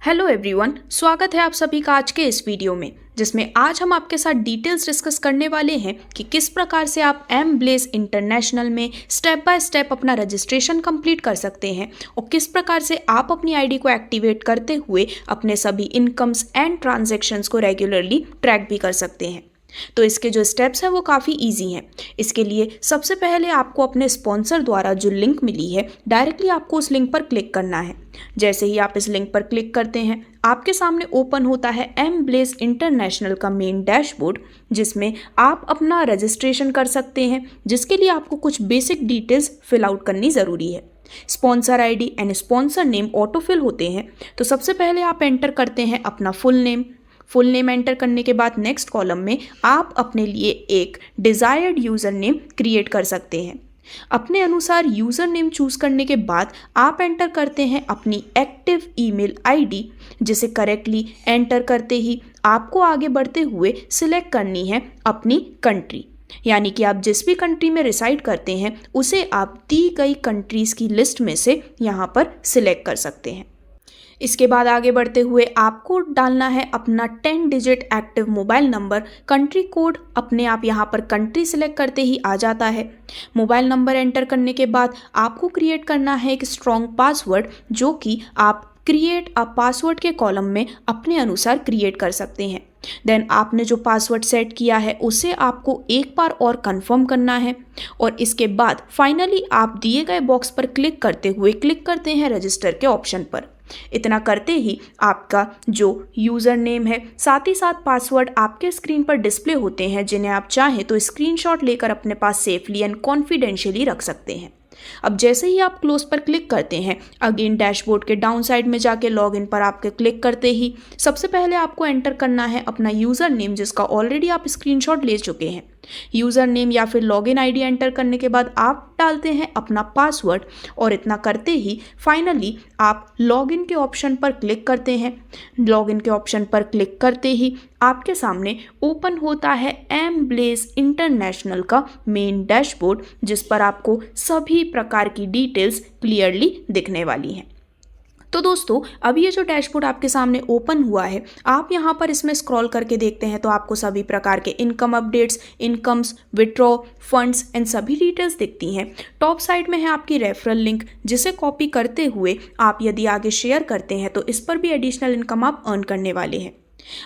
Hello everyone, स्वागत है आप सभी का आज के इस वीडियो में, जिसमें आज हम आपके साथ डिटेल्स डिस्कस करने वाले हैं कि किस प्रकार से आप एमब्लेज इंटरनेशनल में स्टेप बाय स्टेप अपना रजिस्ट्रेशन कंप्लीट कर सकते हैं और किस प्रकार से आप अपनी आईडी को एक्टिवेट करते हुए अपने सभी इनकम्स एंड ट्रांजैक्शंस को रेगुलरली ट्रैक भी कर सकते हैं। तो इसके जो स्टेप्स हैं वो काफ़ी इजी हैं। इसके लिए सबसे पहले आपको अपने स्पॉन्सर द्वारा जो लिंक मिली है डायरेक्टली आपको उस लिंक पर क्लिक करना है। जैसे ही आप इस लिंक पर क्लिक करते हैं आपके सामने ओपन होता है एमब्लेज इंटरनेशनल का मेन डैशबोर्ड, जिसमें आप अपना रजिस्ट्रेशन कर सकते हैं, जिसके लिए आपको कुछ बेसिक डिटेल्स फिल आउट करनी ज़रूरी है। Sponsor ID and sponsor name auto fill होते हैं, तो सबसे पहले आप एंटर करते हैं अपना फुल नेम एंटर करने के बाद नेक्स्ट कॉलम में आप अपने लिए एक डिज़ायर्ड यूज़र नेम क्रिएट कर सकते हैं। अपने अनुसार यूज़र नेम चूज़ करने के बाद आप एंटर करते हैं अपनी एक्टिव ईमेल आईडी, जिसे करेक्टली एंटर करते ही आपको आगे बढ़ते हुए सिलेक्ट करनी है अपनी कंट्री, यानी कि आप जिस भी कंट्री में रिसाइड करते हैं उसे आप दी गई कंट्रीज़ की लिस्ट में से यहाँ पर सिलेक्ट कर सकते हैं। इसके बाद आगे बढ़ते हुए आपको डालना है अपना 10 digit active mobile number. Country code अपने आप यहाँ पर कंट्री सिलेक्ट करते ही आ जाता है। मोबाइल नंबर एंटर करने के बाद आपको क्रिएट करना है एक स्ट्रॉन्ग पासवर्ड, जो कि आप क्रिएट अ पासवर्ड के कॉलम में अपने अनुसार क्रिएट कर सकते हैं। देन आपने जो पासवर्ड सेट किया है उसे आपको एक बार और कंफर्म करना है और इसके बाद फाइनली आप दिए गए बॉक्स पर क्लिक करते हैं रजिस्टर के ऑप्शन पर। इतना करते ही आपका जो यूज़र नेम है साथ ही साथ पासवर्ड आपके स्क्रीन पर डिस्प्ले होते हैं, जिन्हें आप चाहें तो स्क्रीनशॉट लेकर अपने पास सेफली एंड कॉन्फिडेंशियली रख सकते हैं। अब जैसे ही आप क्लोज पर क्लिक करते हैं, अगेन डैशबोर्ड के डाउन साइड में जाके लॉगिन पर आपके क्लिक करते ही सबसे पहले आपको एंटर करना है अपना यूज़र नेम, जिसका ऑलरेडी आप स्क्रीनशॉट ले चुके हैं। यूज़र नेम या फिर लॉगिन आईडी एंटर करने के बाद आप डालते हैं अपना पासवर्ड और इतना करते ही फाइनली आप लॉगिन के ऑप्शन पर क्लिक करते हैं। लॉगिन के ऑप्शन पर क्लिक करते ही आपके सामने ओपन होता है एमब्लेज इंटरनेशनल का मेन डैशबोर्ड, जिस पर आपको सभी प्रकार की डिटेल्स क्लियरली दिखने वाली हैं। तो दोस्तों, अब ये जो डैशबोर्ड आपके सामने ओपन हुआ है, आप यहाँ पर इसमें स्क्रॉल करके देखते हैं तो आपको सभी प्रकार के income updates, incomes, withdraw, funds and सभी डिटेल्स दिखती हैं। टॉप साइड में है आपकी रेफरल लिंक, जिसे कॉपी करते हुए आप यदि आगे शेयर करते हैं तो इस पर भी एडिशनल इनकम आप अर्न करने वाले हैं।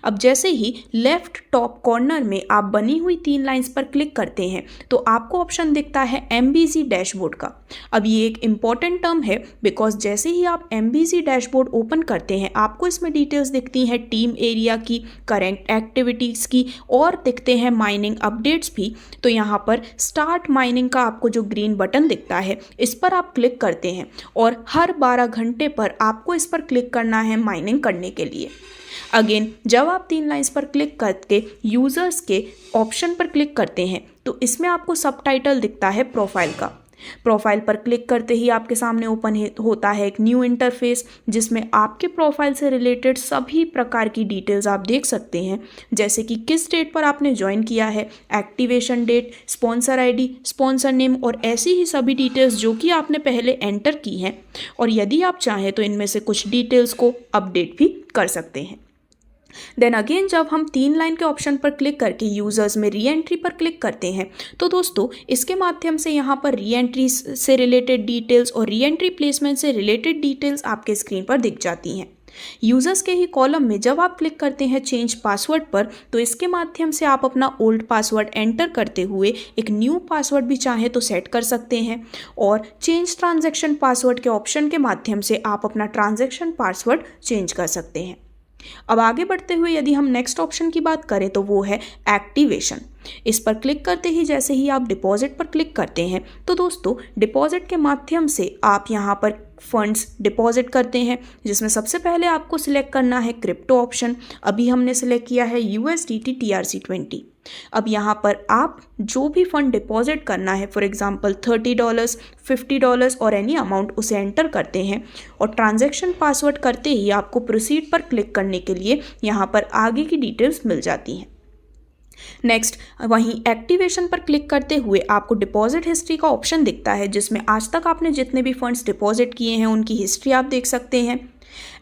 अब जैसे ही लेफ्ट टॉप कॉर्नर में आप बनी हुई 3 लाइंस पर क्लिक करते हैं तो आपको ऑप्शन दिखता है एमबीजी डैशबोर्ड का। अब ये एक इम्पॉर्टेंट टर्म है, बिकॉज जैसे ही आप एमबीजी डैशबोर्ड ओपन करते हैं आपको इसमें डिटेल्स दिखती हैं टीम एरिया की, करेंट एक्टिविटीज़ की और दिखते हैं माइनिंग अपडेट्स भी। तो यहाँ पर स्टार्ट माइनिंग का आपको जो ग्रीन बटन दिखता है इस पर आप क्लिक करते हैं और हर 12 घंटे पर आपको इस पर क्लिक करना है माइनिंग करने के लिए। अगेन जब आप 3 लाइंस पर क्लिक करके यूज़र्स के ऑप्शन पर क्लिक करते हैं तो इसमें आपको सबटाइटल दिखता है प्रोफाइल का। प्रोफाइल पर क्लिक करते ही आपके सामने ओपन होता है एक न्यू इंटरफेस, जिसमें आपके प्रोफाइल से रिलेटेड सभी प्रकार की डिटेल्स आप देख सकते हैं, जैसे कि किस डेट पर आपने ज्वाइन किया है, activation date, sponsor ID, sponsor name और ऐसी ही सभी डिटेल्स जो कि आपने पहले एंटर की हैं। और यदि आप चाहें तो इनमें से कुछ डिटेल्स को अपडेट भी कर सकते हैं। देन अगेन जब हम 3 लाइन के ऑप्शन पर क्लिक करके यूज़र्स में री एंट्री पर क्लिक करते हैं तो दोस्तों इसके माध्यम से यहाँ पर री एंट्री से रिलेटेड डिटेल्स और री एंट्री प्लेसमेंट से रिलेटेड डिटेल्स आपके स्क्रीन पर दिख जाती हैं। यूज़र्स के ही कॉलम में जब आप क्लिक करते हैं चेंज पासवर्ड पर तो इसके माध्यम से आप अपना ओल्ड पासवर्ड एंटर करते हुए एक न्यू पासवर्ड भी चाहें तो सेट कर सकते हैं और चेंज ट्रांजैक्शन पासवर्ड के ऑप्शन के माध्यम से आप अपना ट्रांजैक्शन पासवर्ड चेंज कर सकते हैं। अब आगे बढ़ते हुए यदि हम नेक्स्ट ऑप्शन की बात करें तो वो है एक्टिवेशन। इस पर क्लिक करते ही जैसे ही आप डिपॉजिट पर क्लिक करते हैं तो दोस्तों डिपॉजिट के माध्यम से आप यहाँ पर फंड्स डिपॉजिट करते हैं, जिसमें सबसे पहले आपको सिलेक्ट करना है क्रिप्टो ऑप्शन। अभी हमने सिलेक्ट किया है USDT TRC20। अब यहाँ पर आप जो भी फंड डिपॉजिट करना है, फॉर एग्जांपल $30, $50 और एनी अमाउंट, उसे एंटर करते हैं और ट्रांजैक्शन पासवर्ड करते ही आपको प्रोसीड पर क्लिक करने के लिए यहाँ पर आगे की डिटेल्स मिल जाती हैं। नेक्स्ट वहीं एक्टिवेशन पर क्लिक करते हुए आपको डिपॉजिट हिस्ट्री का ऑप्शन दिखता है, जिसमें आज तक आपने जितने भी फंड्स डिपॉजिट किए हैं उनकी हिस्ट्री आप देख सकते हैं।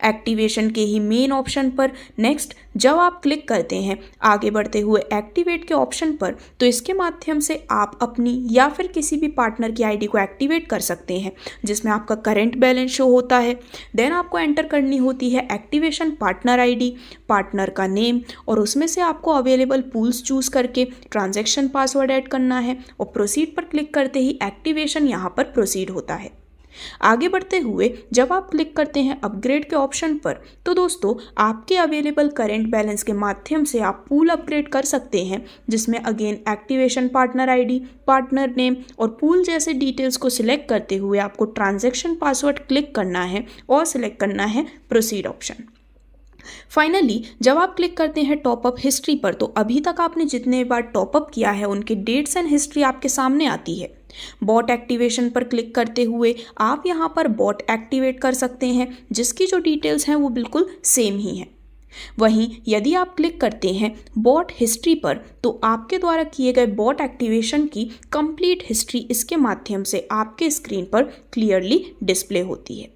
एक्टिवेशन के ही मेन ऑप्शन पर नेक्स्ट जब आप क्लिक करते हैं आगे बढ़ते हुए एक्टिवेट के ऑप्शन पर, तो इसके माध्यम से आप अपनी या फिर किसी भी पार्टनर की आईडी को एक्टिवेट कर सकते हैं, जिसमें आपका करंट बैलेंस शो होता है। देन आपको एंटर करनी होती है एक्टिवेशन पार्टनर आईडी, पार्टनर का नेम, और उसमें से आपको अवेलेबल पूल्स चूज करके ट्रांजैक्शन पासवर्ड ऐड करना है और प्रोसीड पर क्लिक करते ही एक्टिवेशन यहाँ पर प्रोसीड होता है। आगे बढ़ते हुए जब आप क्लिक करते हैं अपग्रेड के ऑप्शन पर, तो दोस्तों आपके अवेलेबल करेंट बैलेंस के माध्यम से आप पूल अपग्रेड कर सकते हैं, जिसमें again activation partner ID, partner name और पूल जैसे डिटेल्स को सिलेक्ट करते हुए आपको ट्रांजैक्शन पासवर्ड क्लिक करना है और सिलेक्ट करना है प्रोसीड ऑप्शन। फाइनली जब आप क्लिक करते हैं टॉपअप हिस्ट्री पर, तो अभी तक आपने जितने बार टॉपअप किया है उनके डेट्स एंड हिस्ट्री आपके सामने आती है। बॉट एक्टिवेशन पर क्लिक करते हुए आप यहाँ पर बॉट एक्टिवेट कर सकते हैं, जिसकी जो डिटेल्स हैं वो बिल्कुल सेम ही हैं। वहीं यदि आप क्लिक करते हैं बॉट हिस्ट्री पर, तो आपके द्वारा किए गए बॉट एक्टिवेशन की कंप्लीट हिस्ट्री इसके माध्यम से आपके स्क्रीन पर क्लियरली डिस्प्ले होती है।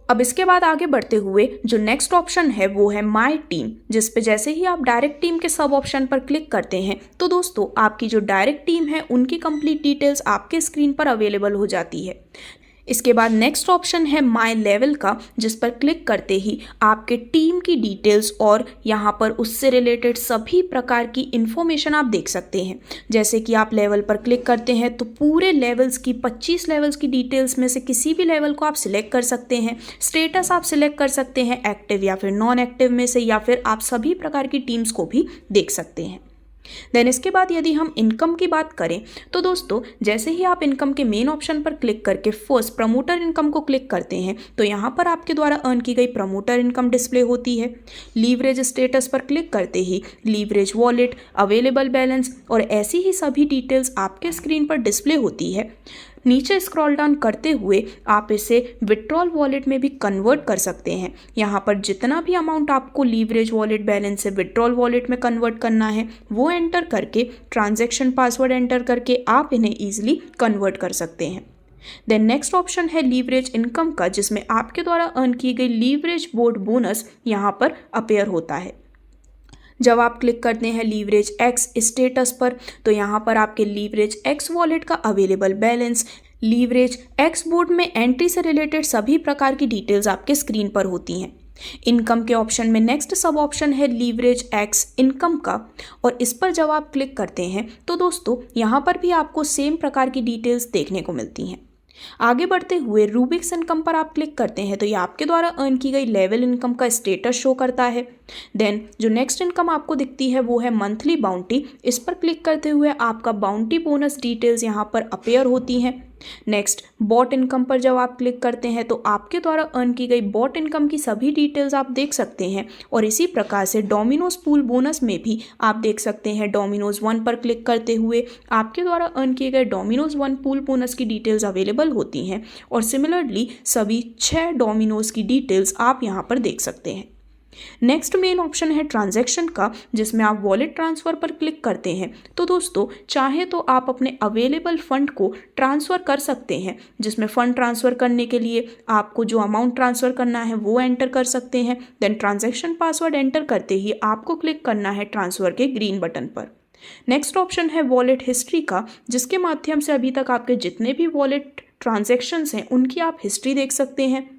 अब इसके बाद आगे बढ़ते हुए जो नेक्स्ट ऑप्शन है वो है माय टीम, जिस पे जैसे ही आप डायरेक्ट टीम के सब ऑप्शन पर क्लिक करते हैं, तो दोस्तों आपकी जो डायरेक्ट टीम है उनकी कंप्लीट डिटेल्स आपके स्क्रीन पर अवेलेबल हो जाती है। इसके बाद नेक्स्ट ऑप्शन है माय लेवल का, जिस पर क्लिक करते ही आपके टीम की डिटेल्स और यहाँ पर उससे रिलेटेड सभी प्रकार की इन्फॉर्मेशन आप देख सकते हैं। जैसे कि आप लेवल पर क्लिक करते हैं तो पूरे लेवल्स की 25 लेवल्स की डिटेल्स में से किसी भी लेवल को आप सिलेक्ट कर सकते हैं। स्टेटस आप सिलेक्ट कर सकते हैं एक्टिव या फिर नॉन एक्टिव में से, या फिर आप सभी प्रकार की टीम्स को भी देख सकते हैं। देन इसके बाद यदि हम इनकम की बात करें, तो दोस्तों जैसे ही आप इनकम के मेन ऑप्शन पर क्लिक करके फर्स्ट प्रमोटर इनकम को क्लिक करते हैं, तो यहाँ पर आपके द्वारा अर्न की गई प्रमोटर इनकम डिस्प्ले होती है। लीवरेज स्टेटस पर क्लिक करते ही लीवरेज वॉलेट, अवेलेबल बैलेंस और ऐसी ही सभी डिटेल्स आपके स्क्रीन पर डिस्प्ले होती है। नीचे स्क्रॉल डाउन करते हुए आप इसे विड्रॉल वॉलेट में भी कन्वर्ट कर सकते हैं। यहाँ पर जितना भी अमाउंट आपको लीवरेज वॉलेट बैलेंस से विड्रॉल वॉलेट में कन्वर्ट करना है वो एंटर करके ट्रांजैक्शन पासवर्ड एंटर करके आप इन्हें ईजिली कन्वर्ट कर सकते हैं। देन नेक्स्ट ऑप्शन है लीवरेज इनकम का, जिसमें आपके द्वारा अर्न की गई लीवरेज बोर्ड बोनस यहाँ पर अपेयर होता है। जब आप क्लिक करते हैं लीवरेज एक्स स्टेटस पर, तो यहाँ पर आपके लीवरेज एक्स वॉलेट का available balance, leverage x board में एंट्री से रिलेटेड सभी प्रकार की डिटेल्स आपके स्क्रीन पर होती हैं। इनकम के ऑप्शन में नेक्स्ट सब ऑप्शन है लीवरेज एक्स इनकम का, और इस पर जब आप क्लिक करते हैं तो दोस्तों यहाँ पर भी आपको सेम प्रकार की डिटेल्स देखने को मिलती हैं। आगे बढ़ते हुए रूबिक्स इनकम पर आप क्लिक करते हैं तो ये आपके द्वारा अर्न की गई लेवल इनकम का स्टेटस शो करता है। देन जो नेक्स्ट इनकम आपको दिखती है वो है मंथली बाउंटी। इस पर क्लिक करते हुए आपका बाउंटी बोनस डिटेल्स यहाँ पर अपेयर होती हैं। नेक्स्ट बॉट इनकम पर जब आप क्लिक करते हैं तो आपके द्वारा अर्न की गई बॉट इनकम की सभी डिटेल्स आप देख सकते हैं, और इसी प्रकार से डोमिनोज पूल बोनस में भी आप देख सकते हैं। डोमिनोज 1 पर क्लिक करते हुए आपके द्वारा अर्न किए गए डोमिनोज 1 पूल बोनस की डिटेल्स अवेलेबल होती हैं, और सिमिलरली सभी 6 डोमिनोज की डिटेल्स आप यहाँ पर देख सकते हैं। नेक्स्ट मेन ऑप्शन है ट्रांजैक्शन का, जिसमें आप वॉलेट ट्रांसफ़र पर क्लिक करते हैं तो दोस्तों चाहे तो आप अपने अवेलेबल फंड को ट्रांसफ़र कर सकते हैं, जिसमें फ़ंड ट्रांसफ़र करने के लिए आपको जो अमाउंट ट्रांसफ़र करना है वो एंटर कर सकते हैं। देन ट्रांजैक्शन पासवर्ड एंटर करते ही आपको क्लिक करना है ट्रांसफ़र के ग्रीन बटन पर। नेक्स्ट ऑप्शन है वॉलेट हिस्ट्री का, जिसके माध्यम से अभी तक आपके जितने भी वॉलेट ट्रांजैक्शंस हैं उनकी आप हिस्ट्री देख सकते हैं।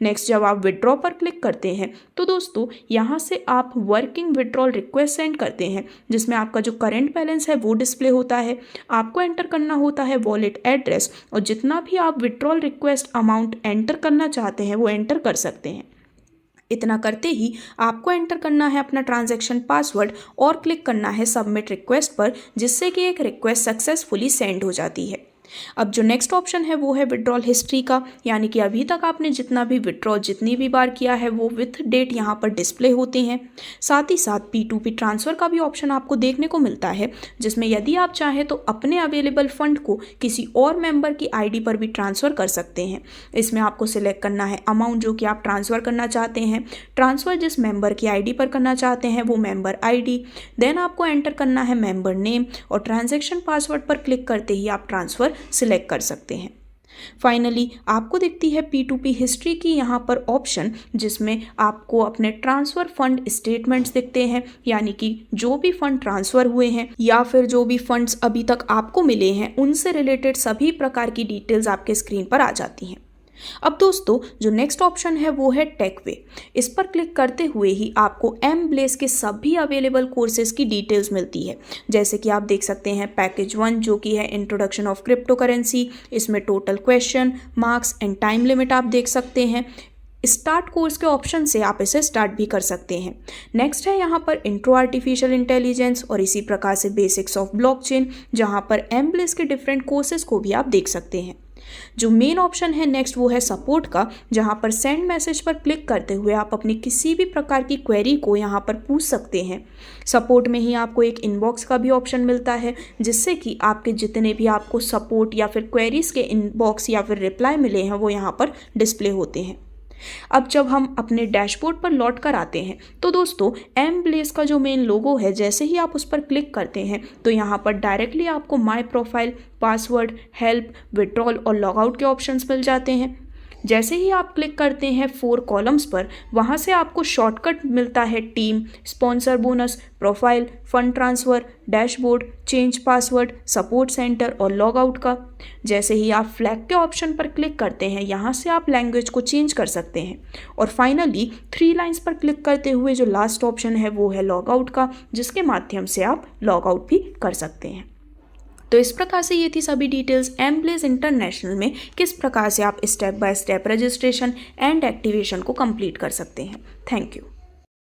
नेक्स्ट जब आप विड्रॉ पर क्लिक करते हैं तो दोस्तों यहाँ से आप वर्किंग विड्रॉल रिक्वेस्ट सेंड करते हैं, जिसमें आपका जो करंट बैलेंस है वो डिस्प्ले होता है। आपको एंटर करना होता है वॉलेट एड्रेस, और जितना भी आप विड्रॉल रिक्वेस्ट अमाउंट एंटर करना चाहते हैं वो एंटर कर सकते हैं। इतना करते ही आपको एंटर करना है अपना ट्रांजैक्शन पासवर्ड और क्लिक करना है सबमिट रिक्वेस्ट पर, जिससे कि एक रिक्वेस्ट सक्सेसफुली सेंड हो जाती है। अब जो नेक्स्ट ऑप्शन है वो है विड्रॉल हिस्ट्री का, यानी कि अभी तक आपने जितना भी विड्रॉ जितनी भी बार किया है वो विथ डेट यहाँ पर डिस्प्ले होते हैं। साथ ही साथ P2P ट्रांसफ़र का भी ऑप्शन आपको देखने को मिलता है, जिसमें यदि आप चाहें तो अपने अवेलेबल फंड को किसी और मेंबर की आईडी पर भी ट्रांसफ़र कर सकते हैं। इसमें आपको सिलेक्ट करना है अमाउंट जो कि आप ट्रांसफ़र करना चाहते हैं, ट्रांसफ़र जिस मेंबर की आईडी पर करना चाहते हैं वो मेंबर आईडी, देन आपको एंटर करना है मेंबर नेम, और ट्रांजैक्शन पासवर्ड पर क्लिक करते ही आप ट्रांसफ़र सिलेक्ट कर सकते हैं। फाइनली आपको दिखती है P2P हिस्ट्री की यहाँ पर ऑप्शन, जिसमें आपको अपने ट्रांसफ़र फंड स्टेटमेंट्स दिखते हैं, यानी कि जो भी फंड ट्रांसफ़र हुए हैं या फिर जो भी फंड्स अभी तक आपको मिले हैं उनसे रिलेटेड सभी प्रकार की डिटेल्स आपके स्क्रीन पर आ जाती हैं। अब दोस्तों जो नेक्स्ट ऑप्शन है वो है टेकवे। इस पर क्लिक करते हुए ही आपको एमब्लेस के सभी अवेलेबल कोर्सेज की डिटेल्स मिलती है। जैसे कि आप देख सकते हैं पैकेज 1 जो कि है इंट्रोडक्शन ऑफ क्रिप्टो करेंसी, इसमें total question, marks and time limit आप देख सकते हैं। स्टार्ट कोर्स के ऑप्शन से आप इसे स्टार्ट भी कर सकते हैं। नेक्स्ट है यहाँ पर इंट्रो आर्टिफिशियल इंटेलिजेंस और इसी प्रकार से बेसिक्स ऑफ ब्लॉकचेन, जहाँ पर एमब्लेस के डिफरेंट कोर्सेज को भी आप देख सकते हैं। जो मेन ऑप्शन है नेक्स्ट वो है सपोर्ट का, जहां पर सेंड मैसेज पर क्लिक करते हुए आप अपनी किसी भी प्रकार की क्वेरी को यहां पर पूछ सकते हैं। सपोर्ट में ही आपको एक इनबॉक्स का भी ऑप्शन मिलता है, जिससे कि आपके जितने भी आपको सपोर्ट या फिर क्वेरीज के इनबॉक्स या फिर रिप्लाई मिले हैं वो यहाँ पर डिस्प्ले होते हैं। अब जब हम अपने डैशबोर्ड पर लौट कर आते हैं तो दोस्तों एमब्लेस का जो मेन लोगो है, जैसे ही आप उस पर क्लिक करते हैं तो यहाँ पर डायरेक्टली आपको my profile, password, help, withdrawal और लॉगआउट के ऑप्शंस मिल जाते हैं। जैसे ही आप क्लिक करते हैं 4 कॉलम्स पर, वहाँ से आपको शॉर्टकट मिलता है team, sponsor bonus, profile, fund transfer, dashboard, change password, support centre और लॉगआउट का। जैसे ही आप फ्लैग के ऑप्शन पर क्लिक करते हैं, यहाँ से आप लैंग्वेज को चेंज कर सकते हैं। और फाइनली 3 लाइन्स पर क्लिक करते हुए जो लास्ट ऑप्शन है वो है लॉगआउट का, जिसके माध्यम से आप लॉगआउट भी कर सकते हैं। तो इस प्रकार से ये थी सभी डिटेल्स एमब्लेस इंटरनेशनल में किस प्रकार से आप step by step registration and activation को कंप्लीट कर सकते हैं। Thank you.